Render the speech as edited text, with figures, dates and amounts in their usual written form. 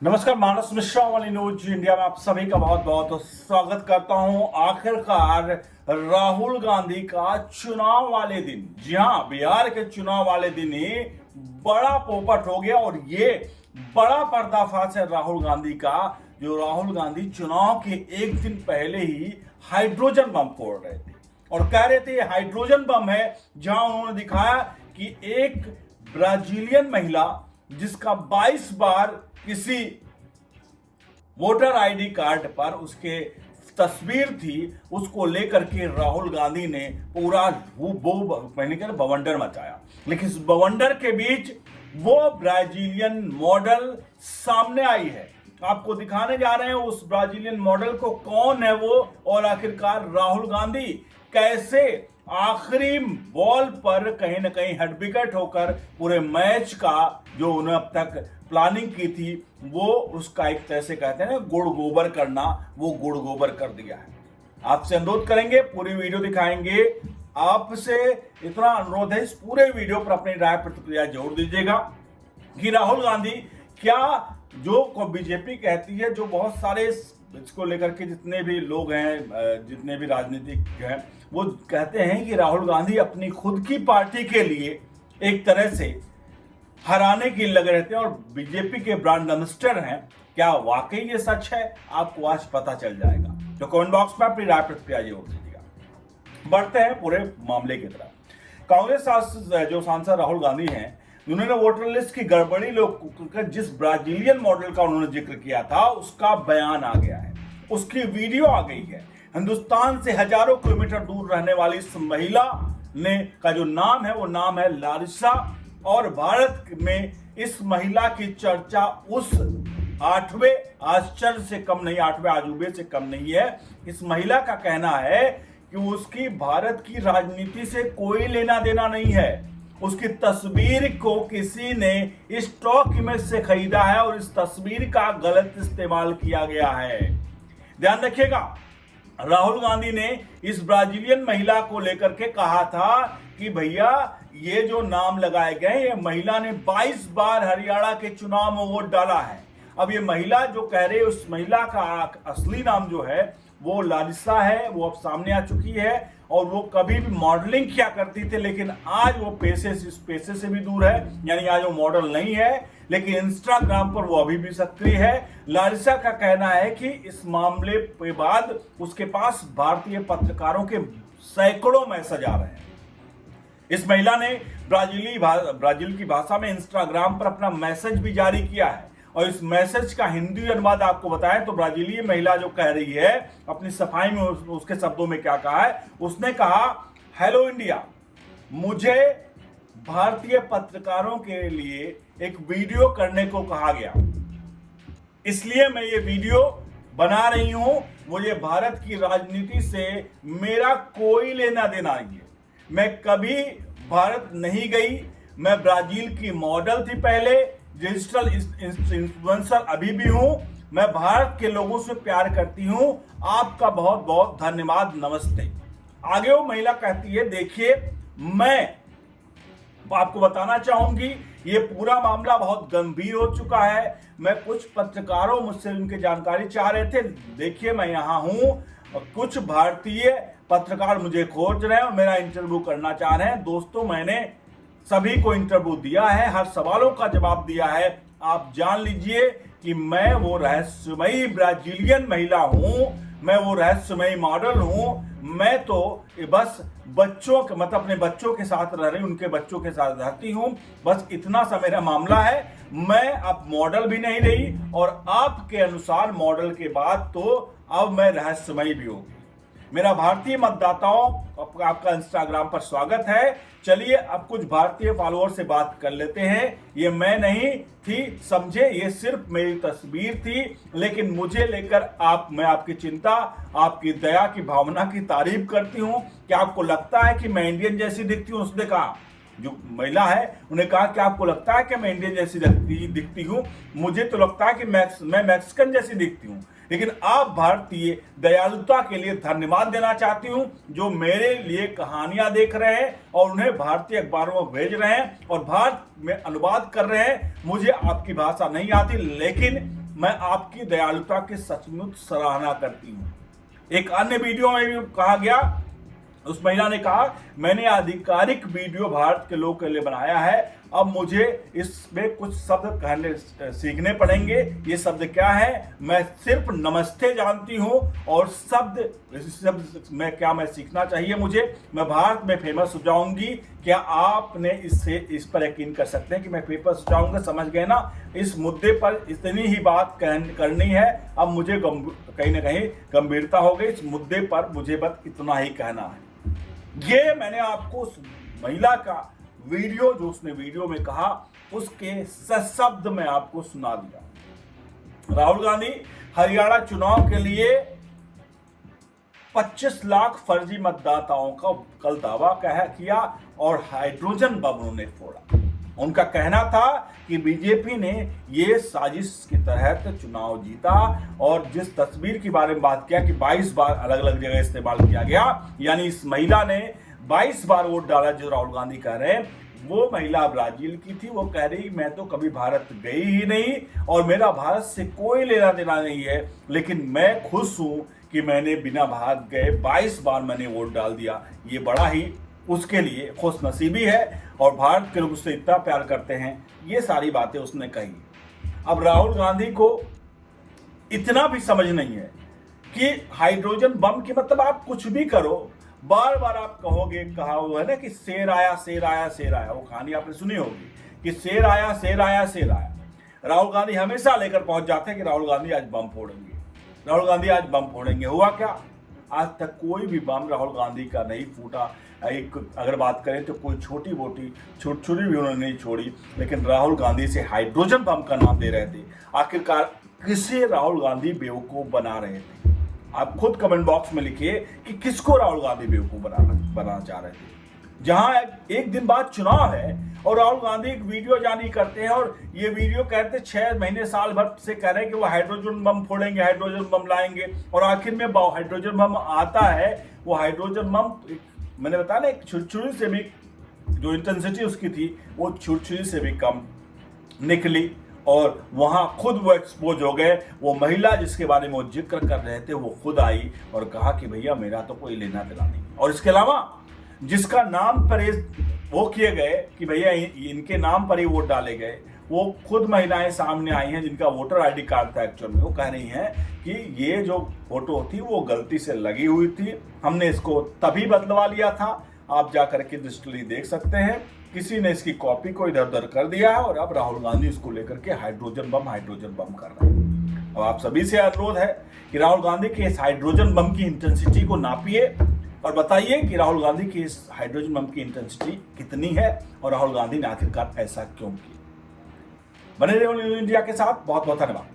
नमस्कार, मानस मिश्रा वाली news India में आप सभी का बहुत बहुत स्वागत करता हूं। आखिरकार राहुल गांधी का चुनाव वाले दिन, जी हां, बिहार के चुनाव वाले दिन ही बड़ा पोपट हो गया। और ये बड़ा पर्दाफाश है राहुल गांधी का, जो राहुल गांधी चुनाव के एक दिन पहले ही हाइड्रोजन बम फोड़ रहे थे और कह रहे थे ये हाइड्रोजन बम है। जहां उन्होंने दिखाया कि एक ब्राजीलियन महिला जिसका 22 बार किसी वोटर आईडी कार्ड पर उसके तस्वीर थी, उसको लेकर के राहुल गांधी ने पूरा पहले क्या बवंडर मचाया। लेकिन इस बवंडर के बीच वो ब्राजीलियन मॉडल सामने आई है। आपको दिखाने जा रहे हैं उस ब्राजीलियन मॉडल को, कौन है वो, और आखिरकार राहुल गांधी कैसे आखिरी बॉल पर कहीं ना कहीं हेड विकेट होकर पूरे मैच का जो उन्होंने अब तक प्लानिंग की थी वो उसका एक तरह से कहते हैं गुड़ गोबर करना, वो गुड़ गोबर कर दिया है। आपसे अनुरोध करेंगे, पूरी वीडियो दिखाएंगे। आपसे इतना अनुरोध है, इस पूरे वीडियो पर अपनी राय प्रतिक्रिया जरूर दीजिएगा कि राहुल गांधी क्या, जो बीजेपी कहती है, जो बहुत सारे इसको लेकर के जितने भी लोग हैं, जितने भी राजनीतिक हैं, वो कहते हैं कि राहुल गांधी अपनी खुद की पार्टी के लिए एक तरह से हराने की लगे रहते हैं और बीजेपी के ब्रांड एम्बेसडर हैं। क्या वाकई ये सच है? आपको आज पता चल जाएगा। तो कमेंट बॉक्स में अपनी राय प्रतिक्रिया जरूर दीजिएगा। बढ़ते हैं पूरे मामले की तरफ। कांग्रेस जो सांसद राहुल गांधी हैं, उन्होंने वोटर लिस्ट की गड़बड़ी लोग जिस ब्राजीलियन मॉडल का उन्होंने जिक्र किया था उसका बयान आ गया है, उसकी वीडियो आ गई है। हिंदुस्तान से हजारों किलोमीटर दूर रहने वाली इस महिला ने का जो नाम है वो नाम है लारिसा, और भारत में इस महिला की चर्चा उस 8वें आश्चर्य से कम नहीं, 8वें आजूबे से कम नहीं है। इस महिला का कहना है कि उसकी भारत की राजनीति से कोई लेना देना नहीं है। उसकी तस्वीर को किसी ने स्टॉक इमेज से खरीदा है और इस तस्वीर का गलत इस्तेमाल किया गया है। ध्यान रखिएगा, राहुल गांधी ने इस ब्राजीलियन महिला को लेकर के कहा था कि भैया ये जो नाम लगाए गए, ये महिला ने 22 बार हरियाणा के चुनाव में वोट डाला है। अब ये महिला जो कह रहे, उस महिला का असली नाम जो है वो लारिसा है, वो अब सामने आ चुकी है। और वो कभी भी मॉडलिंग किया करती थी, लेकिन आज वो इस पेशे से भी दूर है, यानी आज वो मॉडल नहीं है, लेकिन इंस्टाग्राम पर वो अभी भी सक्रिय है। लारिसा का कहना है कि इस मामले के बाद उसके पास भारतीय पत्रकारों के सैकड़ों मैसेज आ रहे हैं। इस महिला ने ब्राजील की भाषा में इंस्टाग्राम पर अपना मैसेज भी जारी किया है, और इस मैसेज का हिंदी अनुवाद आपको बताएं तो ब्राजीलीय महिला जो कह रही है अपनी सफाई में, उसके शब्दों में क्या कहा है, उसने कहा, हेलो इंडिया, मुझे भारतीय पत्रकारों के लिए एक वीडियो करने को कहा गया, इसलिए मैं ये वीडियो बना रही हूं। मुझे भारत की राजनीति से मेरा कोई लेना देना नहीं है। मैं कभी भारत नहीं गई। मैं ब्राजील की मॉडल थी पहले, डिजिटल इन्फ्लुएंसर अभी भी हूं। मैं भारत के लोगों से प्यार करती हूं। आपका बहुत बहुत धन्यवाद, नमस्ते। आगे वो महिला कहती है, देखिए, मैं आपको बताना चाहूंगी ये पूरा मामला बहुत गंभीर हो चुका है। मैं कुछ पत्रकारों मुझसे उनकी जानकारी चाह रहे थे। देखिए, मैं यहाँ हूं, कुछ भारतीय पत्रकार मुझे खोज रहे हैं और मेरा इंटरव्यू करना चाह रहे हैं। दोस्तों, मैंने सभी को इंटरव्यू दिया है, हर सवालों का जवाब दिया है। आप जान लीजिए कि मैं वो रहस्यमयी ब्राजीलियन महिला हूं, मैं वो रहस्यमयी मॉडल हूं। मैं तो बस बच्चों के मतलब अपने बच्चों के साथ रह रही, उनके बच्चों के साथ रहती हूं, बस इतना सा मेरा मामला है। मैं अब मॉडल भी नहीं रही, और आपके अनुसार मॉडल के बाद तो अब मैं रहस्यमयी भी होगी। मेरा भारतीय मतदाताओं, आपका इंस्टाग्राम पर स्वागत है। चलिए अब कुछ भारतीय फॉलोअर से बात कर लेते हैं। ये मैं नहीं थी, समझे, ये सिर्फ मेरी तस्वीर थी, लेकिन मुझे लेकर मैं आपकी चिंता, आपकी दया की भावना की तारीफ करती हूं। क्या आपको लगता है कि मैं इंडियन जैसी दिखती हूं? उसने कहा, जो महिला है उन्हें कहा कि आपको लगता है कि मैं इंडियन जैसी दिखती हूं? मुझे तो लगता है कि मैं मैक्सिकन जैसी दिखती हूं। लेकिन आप भारतीय दयालुता के लिए धन्यवाद देना चाहती हूं, जो मेरे लिए कहानियां देख रहे हैं और उन्हें भारतीय अखबारों में भेज रहे हैं और भारत में अनुवाद कर रहे हैं। मुझे आपकी भाषा नहीं आती, लेकिन मैं आपकी दयालुता की सचमुच सराहना करती हूँ। एक अन्य वीडियो में भी कहा गया, उस महिला ने कहा, मैंने आधिकारिक वीडियो भारत के लोग के लिए बनाया है, अब मुझे इसमें कुछ शब्द कहने सीखने पड़ेंगे। ये शब्द क्या है? मैं सिर्फ नमस्ते जानती हूँ और शब्द में क्या मैं सीखना चाहिए मुझे? मैं भारत में फेमस हो जाऊंगी। क्या आपने इस पर यकीन कर सकते हैं कि मैं फेमस हो जाऊंगा? समझ गए ना? इस मुद्दे पर इतनी ही बात करनी है। अब मुझे कहीं ना कहीं गंभीरता हो गई। इस मुद्दे पर मुझे बस इतना ही कहना है। ये मैंने आपको उस महिला का वीडियो, जो उसने वीडियो में कहा, उसके सशब्द में आपको सुना दिया। राहुल गांधी हरियाणा चुनाव के लिए 25 लाख फर्जी मतदाताओं का कल दावा किया और हाइड्रोजन बम उन्होंने फोड़ा। उनका कहना था कि बीजेपी ने ये साजिश के तहत चुनाव जीता और जिस तस्वीर के बारे में बात किया कि 22 बार अलग अलग जगह इस्तेमाल किया गया, यानी इस महिला ने 22 बार वोट डाला जो राहुल गांधी कह रहे हैं। वो महिला ब्राजील की थी। वो कह रही मैं तो कभी भारत गई ही नहीं और मेरा भारत से कोई लेना देना नहीं है, लेकिन मैं खुश हूं कि मैंने बिना भारत गए 22 बार मैंने वोट डाल दिया। ये बड़ा ही उसके लिए खुश नसीबी है और भारत के लोग उससे इतना प्यार करते हैं। ये सारी बातें उसने कही। अब राहुल गांधी को इतना भी समझ नहीं है कि हाइड्रोजन बम की मतलब आप कुछ भी करो, बार बार आप कहोगे, कहा हुआ है ना कि शेर आया शेर आया शेर आया। वो कहानी आपने सुनी होगी कि शेर आया शेर आया शेर आया। राहुल गांधी हमेशा लेकर पहुंच जाते हैं कि राहुल गांधी आज बम फोड़ेंगे, राहुल गांधी आज बम फोड़ेंगे। हुआ क्या? आज तक कोई भी बम राहुल गांधी का नहीं फूटा। एक अगर बात करें तो कोई छोटी मोटी छुरी भी उन्होंने नहीं छोड़ी, लेकिन राहुल गांधी से हाइड्रोजन बम का नाम दे रहे थे। आखिरकार किसे राहुल गांधी बेवकूफ बना रहे थे? आप खुद कमेंट बॉक्स में लिखिए कि किसको राहुल गांधी बेवकूफ बनाना चाह रहे थे। जहां एक दिन बाद चुनाव है और राहुल गांधी एक वीडियो जारी करते हैं और ये वीडियो कहते 6 महीने साल भर से कह रहे हैं कि वो हाइड्रोजन बम फोड़ेंगे, हाइड्रोजन बम लाएंगे, और आखिर में हाइड्रोजन बम आता है। वो हाइड्रोजन बम, मैंने बताया ना, एक छुरछुरी से भी जो इंटेंसिटी उसकी थी वो छुरछुरी से भी कम निकली और वहां खुद वो एक्सपोज हो गए। वो महिला जिसके बारे में वो जिक्र कर रहे थे वो खुद आई और कहा कि भैया मेरा तो कोई लेना देना नहीं। और इसके अलावा जिसका नाम पर वो किए गए कि भैया इनके नाम पर ही वोट डाले गए, वो खुद महिलाएं सामने आई हैं जिनका वोटर आईडी कार्ड था एक्चुअल में। वो कह रही हैं कि ये जो फोटो थी वो गलती से लगी हुई थी, हमने इसको तभी बदलवा लिया था। आप जाकर के डिजिटली देख सकते हैं, किसी ने इसकी कॉपी को इधर उधर कर दिया है और अब राहुल गांधी इसको लेकर के हाइड्रोजन बम कर रहे हैं। अब आप सभी से अनुरोध है कि राहुल गांधी के इस हाइड्रोजन बम की इंटेंसिटी को नापिए और बताइए कि राहुल गांधी की इस हाइड्रोजन बम की इंटेंसिटी कितनी है और राहुल गांधी ने आखिरकार ऐसा क्यों किया। बने रहे इंडिया के साथ। बहुत बहुत धन्यवाद।